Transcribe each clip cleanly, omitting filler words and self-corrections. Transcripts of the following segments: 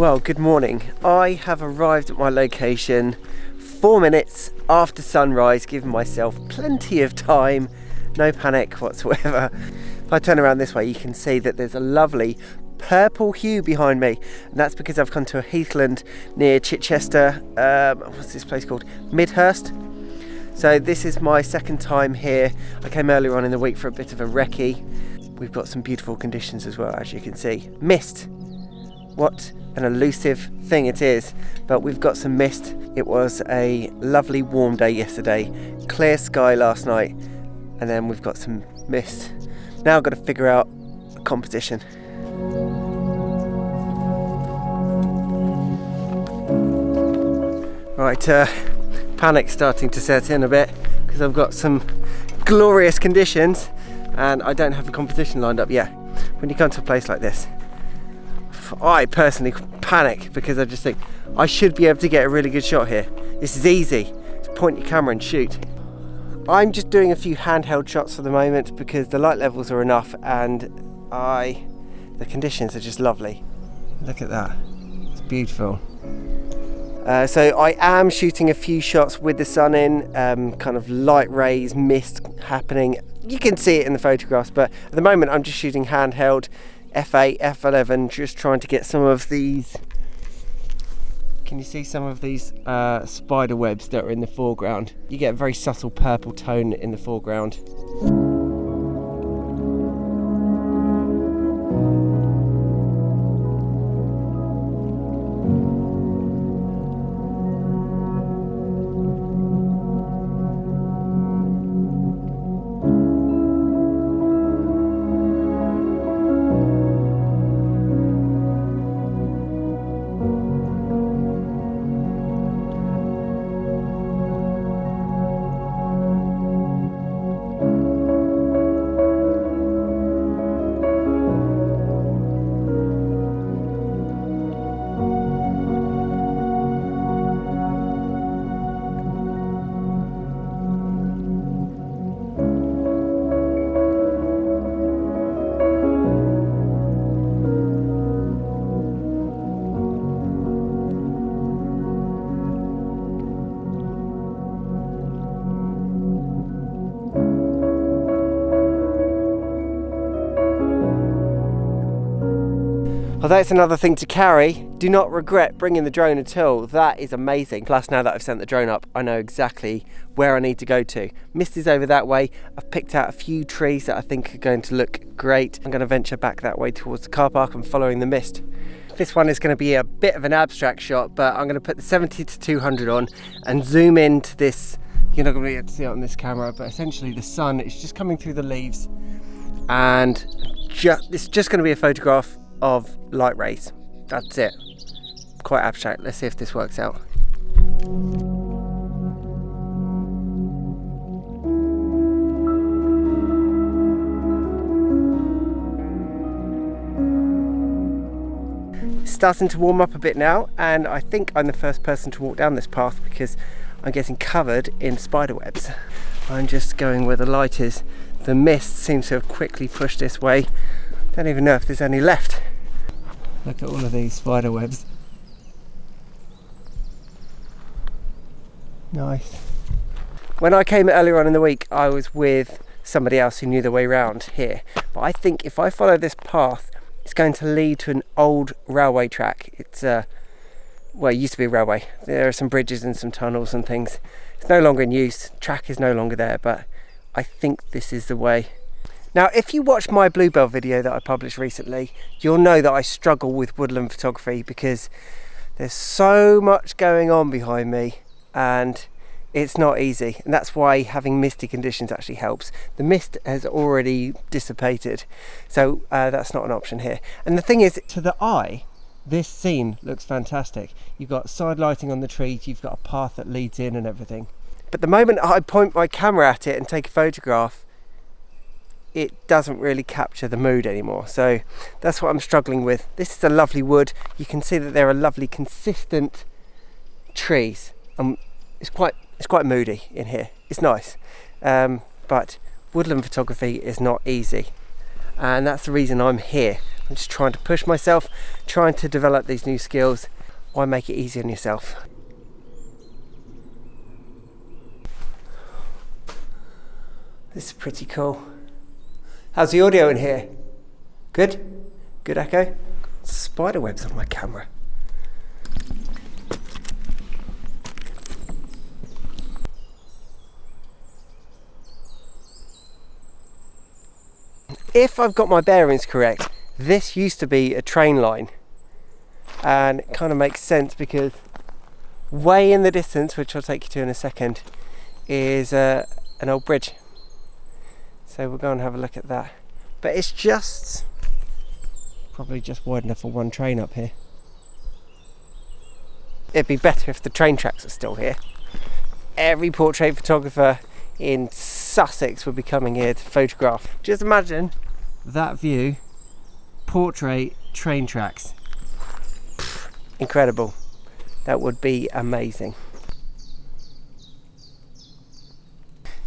Well, good morning. I have arrived at my location 4 minutes after sunrise, giving myself plenty of time, no panic whatsoever. If I turn around this way, you can see that there's a lovely purple hue behind me, and that's because I've come to a heathland near Chichester. What's this place called? Midhurst. So this is my second time here. I came earlier on in the week for a bit of a recce. We've got some beautiful conditions as well, as you can see. Mist. What an elusive thing it is, but we've got some mist. It was a lovely warm day yesterday, clear sky last night, and then we've got some mist. Now I've got to figure out a composition. Right, panic's starting to set in a bit because I've got some glorious conditions and I don't have a composition lined up yet. When you come to a place like this, I personally panic because I just think I should be able to get a really good shot here. This is easy. Just point your camera and shoot. I'm just doing a few handheld shots for the moment because the light levels are enough and the conditions are just lovely. Look at that. It's beautiful. So I am shooting a few shots with the sun in, kind of light rays, mist happening. You can see it in the photographs, but at the moment I'm just shooting handheld. F8, F11, just trying to get some of these. Can you see some of these spider webs that are in the foreground? You get a very subtle purple tone in the foreground. Although it's another thing to carry, do not regret bringing the drone at all. That is amazing. Plus, now that I've sent the drone up, I know exactly where I need to go to. Mist is over that way. I've picked out a few trees that I think are going to look great. I'm going to venture back that way towards the car park and following the mist. This one is going to be a bit of an abstract shot, but I'm going to put the 70 to 200 on and zoom into this. You're not going to be able to see it on this camera, but essentially the sun is just coming through the leaves, and it's just going to be a photograph of light rays. That's it. Quite abstract. Let's see if this works out. It's starting to warm up a bit now, and I think I'm the first person to walk down this path because I'm getting covered in spider webs. I'm just going where the light is. The mist seems to have quickly pushed this way. Don't even know if there's any left. Look at all of these spider webs. Nice. When I came earlier on in the week, I was with somebody else who knew the way around here. But I think if I follow this path, it's going to lead to an old railway track. It's well, it used to be a railway. There are some bridges and some tunnels and things. It's no longer in use. Track is no longer there, but I think this is the way. Now, if you watch my Bluebell video that I published recently, you'll know that I struggle with woodland photography because there's so much going on behind me and it's not easy. And that's why having misty conditions actually helps. The mist has already dissipated, so that's not an option here. And the thing is, to the eye, this scene looks fantastic. You've got side lighting on the trees, you've got a path that leads in and everything. But the moment I point my camera at it and take a photograph, it doesn't really capture the mood anymore. So that's what I'm struggling with. This is a lovely wood. You can see that there are lovely consistent trees. It's quite moody in here. It's nice. But woodland photography is not easy. And that's the reason I'm here. I'm just trying to push myself, trying to develop these new skills. Why make it easy on yourself? This is pretty cool. How's the audio in here? Good? Good echo? Spider webs on my camera. If I've got my bearings correct, this used to be a train line, and it kind of makes sense because way in the distance, which I'll take you to in a second, is an old bridge. So we'll go and have a look at that. But it's just probably just wide enough for one train up here. It'd be better if the train tracks are still here. Every portrait photographer in Sussex would be coming here to photograph. Just imagine that view, portrait, train tracks. Pfft, incredible. That would be amazing.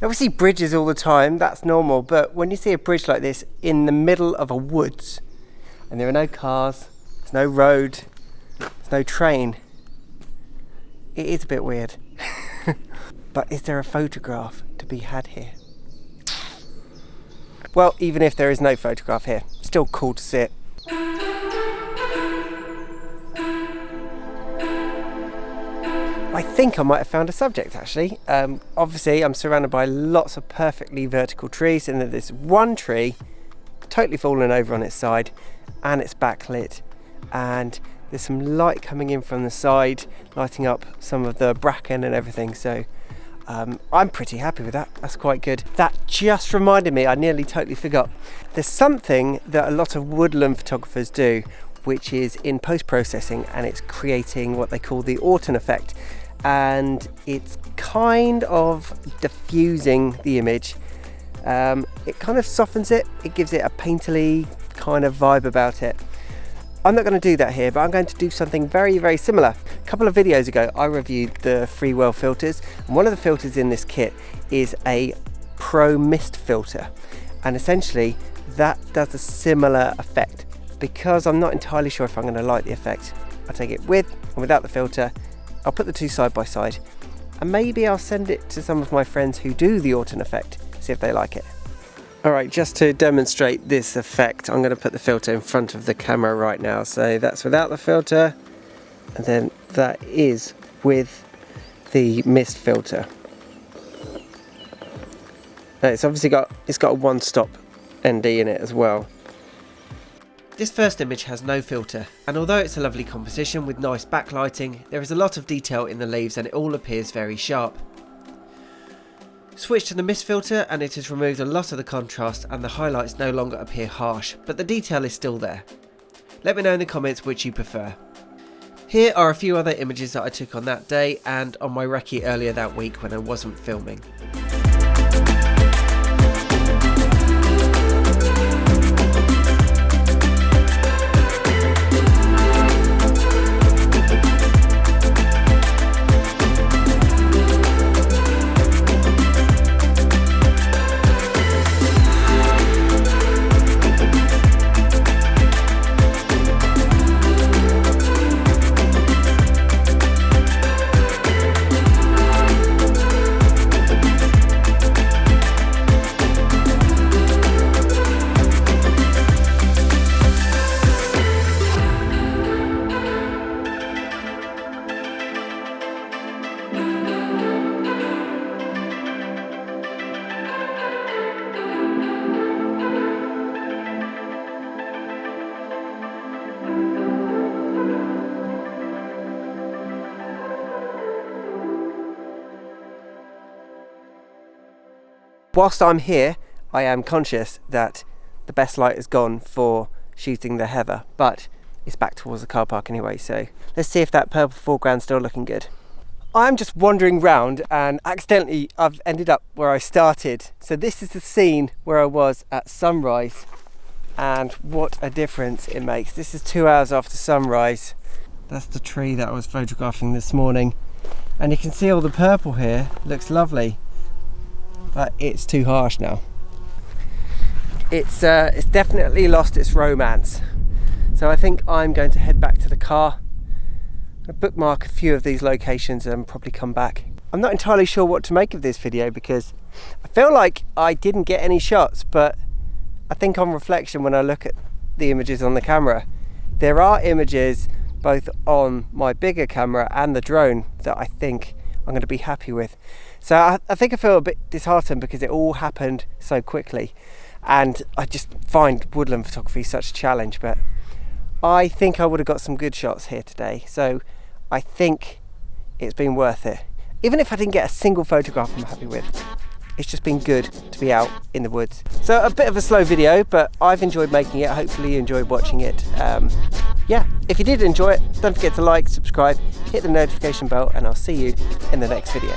Now we see bridges all the time, that's normal, but when you see a bridge like this in the middle of a woods, and there are no cars, there's no road, there's no train, it is a bit weird. But is there a photograph to be had here? Well, even if there is no photograph here, still cool to see it. I think I might have found a subject actually. Obviously I'm surrounded by lots of perfectly vertical trees, and then there's one tree totally fallen over on its side and it's backlit, and there's some light coming in from the side, lighting up some of the bracken and everything, so I'm pretty happy with that. That's quite good. That just reminded me, I nearly totally forgot. There's something that a lot of woodland photographers do, which is in post-processing, and it's creating what they call the autumn effect. And it's kind of diffusing the image. It kind of softens it. It gives it a painterly kind of vibe about it. I'm not going to do that here, but I'm going to do something very, very similar. A couple of videos ago, I reviewed the freewell filters, and one of the filters in this kit is a Pro mist filter, and essentially that does a similar effect. Because I'm not entirely sure if I'm going to like the effect, I'll take it with and without the filter. I'll put the two side by side, and maybe I'll send it to some of my friends who do the autumn effect, see if they like it. Alright, just to demonstrate this effect, I'm going to put the filter in front of the camera right now. So that's without the filter, and then that is with the mist filter. Now it's obviously got a one-stop ND in it as well. This first image has no filter, and although it's a lovely composition with nice backlighting, there is a lot of detail in the leaves and it all appears very sharp. Switch to the mist filter and it has removed a lot of the contrast, and the highlights no longer appear harsh, but the detail is still there. Let me know in the comments which you prefer. Here are a few other images that I took on that day and on my recce earlier that week when I wasn't filming. Whilst I'm here, I am conscious that the best light is gone for shooting the heather, but it's back towards the car park anyway, so let's see if that purple foreground's still looking good. I'm just wandering round and accidentally I've ended up where I started. So this is the scene where I was at sunrise, and what a difference it makes. This is 2 hours after sunrise. That's the tree that I was photographing this morning, and you can see all the purple here. Looks lovely, but it's too harsh now. It's definitely lost its romance. So I think I'm going to head back to the car, bookmark a few of these locations and probably come back. I'm not entirely sure what to make of this video because I feel like I didn't get any shots, but I think on reflection, when I look at the images on the camera, there are images both on my bigger camera and the drone that I think I'm going to be happy with. So I think I feel a bit disheartened because it all happened so quickly, and I just find woodland photography such a challenge, but I think I would have got some good shots here today, so I think it's been worth it. Even if I didn't get a single photograph I'm happy with, it's just been good to be out in the woods. So a bit of a slow video, but I've enjoyed making it. Hopefully you enjoyed watching it. Yeah, if you did enjoy it, don't forget to like, subscribe, hit the notification bell, and I'll see you in the next video.